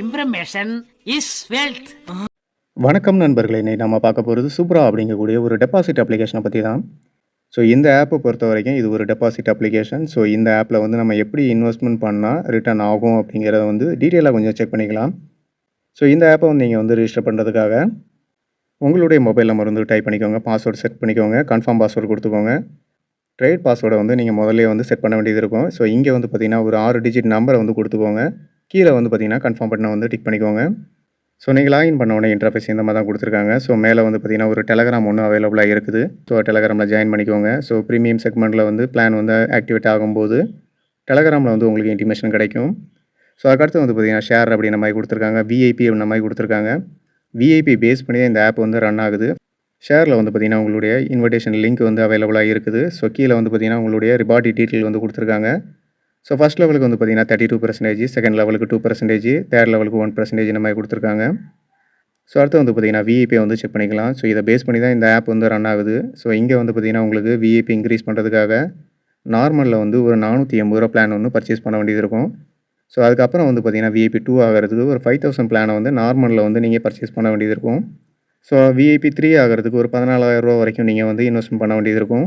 Information is wealth. வணக்கம் நண்பர்களே, இன்னைக்கு நம்ம பார்க்க போகிறது சூப்ரா அப்படிங்கக்கூடிய ஒரு டெபாசிட் அப்ளிகேஷனை பற்றி தான். ஸோ இந்த ஆப்பை பொறுத்த வரைக்கும் இது ஒரு டெபாசிட் அப்ளிகேஷன். ஸோ இந்த ஆப்பில் வந்து நம்ம எப்படி இன்வெஸ்ட்மெண்ட் பண்ணால் ரிட்டர்ன் ஆகும் அப்படிங்கிறத வந்து டீட்டெயிலாக கொஞ்சம் செக் பண்ணிக்கலாம். ஸோ இந்த ஆப்பை வந்து நீங்கள் வந்து ரிஜிஸ்டர் பண்ணுறதுக்காக உங்களுடைய மொபைல் நம்பர் வந்து டைப் பண்ணிக்கோங்க, பாஸ்வேர்டு செட் பண்ணிக்கோங்க, கன்ஃபார்ம் பாஸ்வேர்டு கொடுத்துக்கோங்க. ட்ரேட் பாஸ்வேர்டை வந்து நீங்கள் முதல்ல வந்து செட் பண்ண வேண்டியது இருக்கும். ஸோ இங்கே வந்து பார்த்திங்கன்னா ஒரு 6 டிஜிட் நம்பரை வந்து கொடுத்துக்கோங்க. கீழே வந்து பார்த்திங்கன்னா கன்ஃபார்ம் பட்டனை வந்து டிக் பண்ணிக்கோங்க. ஸோ நீங்கள் லாகின் பண்ண உடனே இன்டர்ஃபேஸ் இந்த மாதிரி தான் கொடுத்துருக்காங்க. ஸோ மேலே வந்து பார்த்திங்கன்னா ஒரு டெலகிராம் ஒன்று அவைலபிளாக இருக்குது. ஸோ டெலகிராமில் ஜாயின் பண்ணிக்கோங்க. ஸோ ப்ரீமியம் செக்மெண்ட்டில் வந்து பிளான் வந்து ஆக்டிவேட் ஆகும்போது டெலகிராமில் வந்து உங்களுக்கு இன்டிமேஷன் கிடைக்கும். ஸோ அதுக்கடுத்து வந்து பார்த்திங்கன்னா ஷேர் அப்படின்ற மாதிரி கொடுத்துருக்காங்க, விஐபி அப்படின்ற மாதிரி கொடுத்துருக்காங்க. விஐபி பேஸ் பண்ணி இந்த ஆப் வந்து ரன் ஆகுது. ஷேரில் வந்து பார்த்திங்கன்னா உங்களுடைய இன்விடேஷன் லிங்க் வந்து அவைலபிளாக இருக்குது. ஸோ கீழே வந்து பார்த்திங்கன்னா உங்களுடைய ரிபார்ட்டி டீட்டெயில் வந்து கொடுத்துருக்காங்க. ஸோ ஃபஸ்ட் லெவலுக்கு வந்து பார்த்திங்கன்னா 32%, செகண்ட் லெவலுக்கு 2%, தேர்ட் லெவலுக்கு 1% இந்த மாதிரி கொடுத்துருக்காங்க. ஸோ அடுத்து வந்து பார்த்திங்கன்னா விஐபியை வந்து செக் பண்ணிக்கலாம். ஸோ இதை பேஸ் பண்ணி தான் இந்த ஆப் வந்து ரன் ஆகுது. ஸோ இங்கே வந்து பார்த்திங்கன்னா உங்களுக்கு விஐபி இன்க்ரீஸ் பண்ணுறதுக்காக நார்மலில் வந்து ஒரு 480 பிளான் ஒன்று பர்ச்சேஸ் பண்ண வேண்டியது இருக்கும். ஸோ அதுக்கப்புறம் வந்து பார்த்திங்கன்னா விஐபி 2 ஆகிறதுக்கு ஒரு 5000 பிளானை வந்து நார்மலில் வந்து நீங்கள் பர்ச்சேஸ் பண்ண வேண்டியது இருக்கும். ஸோ விஐபி 3 ஆகிறதுக்கு ஒரு 14,000 வரைக்கும் நீங்கள் வந்து இன்வெஸ்ட்மெண்ட் பண்ண வேண்டியது இருக்கும்.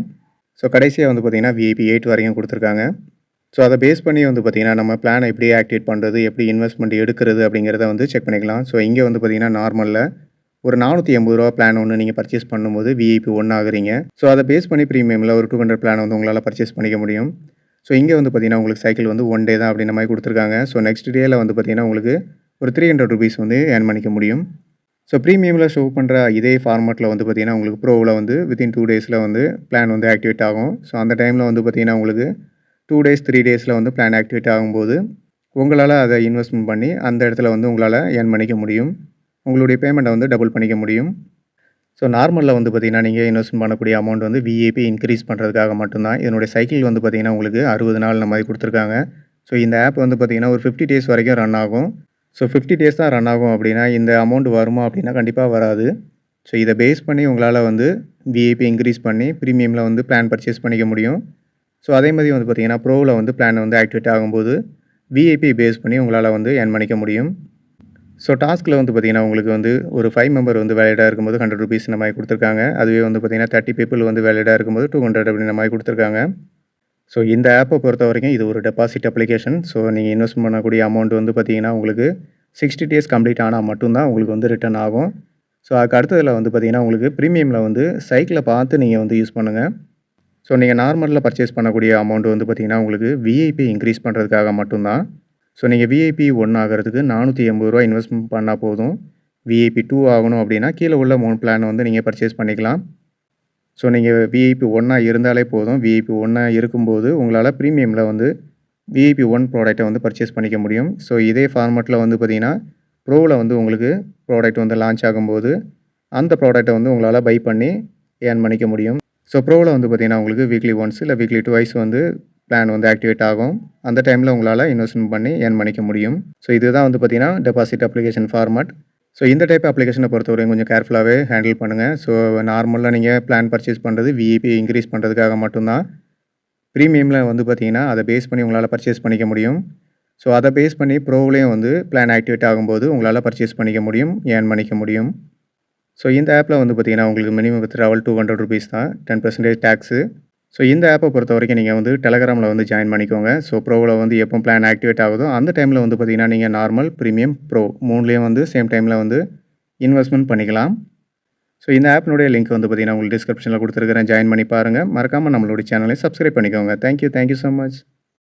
ஸோ கடைசியாக வந்து பார்த்திங்கன்னா விஐபி 8 வரைக்கும் கொடுத்துருக்காங்க. ஸோ அதை பேஸ் பண்ணி வந்து பார்த்திங்கன்னா நம்ம பிளானை எப்படி ஆக்டிவேட் பண்ணுறது, எப்படி இன்வெஸ்ட்மெண்ட் எடுக்கிறது அப்படிங்கிறத வந்து செக் பண்ணிக்கலாம். ஸோ இங்கே வந்து பார்த்திங்கன்னா நார்மலில் ஒரு 480 பிளான் ஒன்று நீங்கள் பர்ச்சேஸ் பண்ணும்போது விஐபி 1 ஆகுறீங்க. ஸோ அதை பேஸ் பண்ணி ப்ரீமியமில் ஒரு 200 பிளான் வந்து உங்களால் பர்ச்சேஸ் பண்ணிக்க முடியும். ஸோ இங்கே வந்து பார்த்திங்கன்னா உங்களுக்கு சைக்கிள் வந்து 1 டே தான் அப்படின்ற மாதிரி கொடுத்துருக்காங்க. ஸோ நெக்ஸ்ட் டேயில் வந்து பார்த்திங்கன்னா உங்களுக்கு ஒரு 300 ருபீஸ் வந்து ஏர்ன் பண்ணிக்க முடியும். ஸோ ப்ரீமியமில் ஷோ பண்ணுற இதே ஃபார்மேட்டில் வந்து பார்த்திங்கன்னா உங்களுக்கு ப்ரோவில் வந்து வித்தின் 2 டேஸில் வந்து பிளான் வந்து ஆக்டிவேட் ஆகும். ஸோ அந்த டைமில் வந்து பார்த்திங்கன்னா உங்களுக்கு 2 டேஸ் 3 டேஸில் வந்து பிளான் ஆக்டிவேட் ஆகும்போது உங்களால் அதை இன்வெஸ்ட்மெண்ட் பண்ணி அந்த இடத்துல வந்து உங்களால் ஏர்ன் பண்ணிக்க முடியும். உங்களுடைய பேமெண்ட்டை வந்து டபுள் பண்ணிக்க முடியும். ஸோ நார்மலில் வந்து பார்த்திங்கன்னா நீங்கள் இன்வெஸ்ட்மெண்ட் பண்ணக்கூடிய அமௌண்ட் வந்து விஏபி இன்க்ரீஸ் பண்ணுறதுக்காக மட்டும்தான். இதனுடைய சைக்கிள் வந்து பார்த்திங்கன்னா உங்களுக்கு 60 நாள் இந்த மாதிரி கொடுத்துருக்காங்க. ஸோ இந்த ஆப் வந்து பார்த்திங்கன்னா ஒரு 50 டேஸ் வரைக்கும் ரன் ஆகும். ஸோ 50 டேஸ் தான் ரன் ஆகும் அப்படின்னா இந்த அமௌண்ட் வருமா அப்படின்னா கண்டிப்பாக வராது. ஸோ இதை பேஸ் பண்ணி உங்களால் வந்து விஐபி இன்க்ரீஸ் பண்ணி ப்ரீமியமில் வந்து பிளான் பர்ச்சேஸ் பண்ணிக்க முடியும். ஸோ அதே மாதிரி வந்து பார்த்திங்கன்னா ப்ரோவில் வந்து பிளான் வந்து ஆக்டிவேட் ஆகும்போது விஐபி பேஸ் பண்ணி உங்களால் வந்து ஏர்ன் பண்ணிக்க முடியும். ஸோ டாஸ்கில் வந்து பார்த்திங்கன்னா உங்களுக்கு வந்து ஒரு 5 மெம்பர் வந்து வேலிடாக இருக்கும்போது 100 ருபீஸ் இந்த மாதிரி கொடுத்துருக்காங்க. அதுவே வந்து பார்த்திங்கன்னா 30 பீப்புள் வந்து வேலிடாக இருக்கும்போது 200 அப்படின்ற மாதிரி கொடுத்துருக்காங்க. ஸோ இந்த ஆப்பை பொறுத்த வரைக்கும் இது ஒரு டெபாசிட் அப்ளிகேஷன். ஸோ நீங்கள் இன்வெஸ்ட் பண்ணக்கூடிய அமௌண்ட் வந்து பார்த்திங்கன்னா உங்களுக்கு 60 டேஸ் கம்ப்ளீட் ஆனால் மட்டும்தான் உங்களுக்கு வந்து ரிட்டர்ன் ஆகும். ஸோ அதுக்கு அடுத்ததில் வந்து பார்த்திங்கன்னா உங்களுக்கு ப்ரீமியமில் வந்து சைக்கிளை பார்த்து நீங்கள் வந்து யூஸ் பண்ணுங்கள். ஸோ நீங்கள் நார்மலில் பர்ச்சேஸ் பண்ணக்கூடிய அமௌண்ட் வந்து பார்த்திங்கன்னா உங்களுக்கு விஐபி இன்க்ரீஸ் பண்ணுறதுக்காக மட்டும்தான். ஸோ நீங்கள் விஐபி 1 ஆகிறதுக்கு 480 இன்வெஸ்ட்மெண்ட் பண்ணால் போதும். விஐபி 2 ஆகணும் அப்படின்னா கீழே உள்ள 3 பிளான் வந்து நீங்கள் பர்ச்சேஸ் பண்ணிக்கலாம். ஸோ நீங்கள் விஐபி 1 இருந்தாலே போதும். விஐபி 1 இருக்கும்போது உங்களால் ப்ரீமியமில் வந்து விஐபி 1 ப்ராடக்ட்டை வந்து பர்ச்சேஸ் பண்ணிக்க முடியும். ஸோ இதே ஃபார்மேட்டில் வந்து பார்த்திங்கன்னா ப்ரோவில் வந்து உங்களுக்கு ப்ராடக்ட் வந்து லான்ச் ஆகும்போது அந்த ப்ராடக்ட்டை வந்து உங்களால் பை பண்ணி ஏர்ன் பண்ணிக்க முடியும். ஸோ ப்ரோவில் வந்து பார்த்திங்கன்னா உங்களுக்கு வீக்லி ஒன்ஸ் இல்லை வீக்லி 2 வந்து பிளான் வந்து ஆக்டிவேட் ஆகும். அந்த டைமில் உங்களால் இன்வெஸ்ட்மெண்ட் பண்ணி ஏர்ன் பண்ணிக்க முடியும். ஸோ இதுதான் வந்து பார்த்திங்கன்னா டெபாசிட் அப்ளிகேஷன் ஃபார்மேட். ஸோ இந்த டைப் அப்ளிகேஷனை பொறுத்தவரைக்கும் கொஞ்சம் கேர்ஃபுல்லாகவே ஹேண்டில் பண்ணுங்கள். ஸோ நார்மலாக நீங்கள் பிளான் பர்ச்சேஸ் பண்ணுறது விஐபி இன்க்ரீஸ் பண்ணுறதுக்காக மட்டும்தான். ப்ரீமியமில் வந்து பார்த்திங்கன்னா அதை பேஸ் பண்ணி உங்களால் பர்ச்சேஸ் பண்ணிக்க முடியும். ஸோ அதை பேஸ் பண்ணி ப்ரோவிலையும் வந்து பிளான் ஆக்டிவேட் ஆகும்போது உங்களால் பர்ச்சேஸ் பண்ணிக்க முடியும், ஏர்ன் பண்ணிக்க முடியும். ஸோ இந்த ஆப்பில் வந்து பார்த்திங்கன்னா உங்களுக்கு மினிமம் வித்ட்ராவல் 200 ருபீஸ் தான், 10% டேக்ஸு. ஸோ இந்த ஆப்பை பொறுத்த வரைக்கும் நீங்கள் வந்து டெலகிராமில் வந்து ஜாயின் பண்ணிக்கோங்க. ஸோ ப்ரோவில் வந்து எப்போ பிளான் ஆக்டிவேட் ஆகுதோ அந்த டைமில் வந்து பார்த்திங்கன்னா நீங்கள் நார்மல், ப்ரீமியம், ப்ரோ 3லேயும் வந்து சேம் டைமில் வந்து இன்வெஸ்ட்மெண்ட் பண்ணிக்கலாம். ஸோ இந்த ஆப்பினுடைய லிங்க் வந்து பார்த்திங்கன்னா உங்களுக்கு டிஸ்கிரிப்ஷனில் கொடுத்துருக்கிறேன். ஜாயின் பண்ணி பாருங்கள். மறக்காமல் நம்மளுடைய சேனலை சப்ஸ்கிரைப் பண்ணிக்கோங்க. Thank you so much.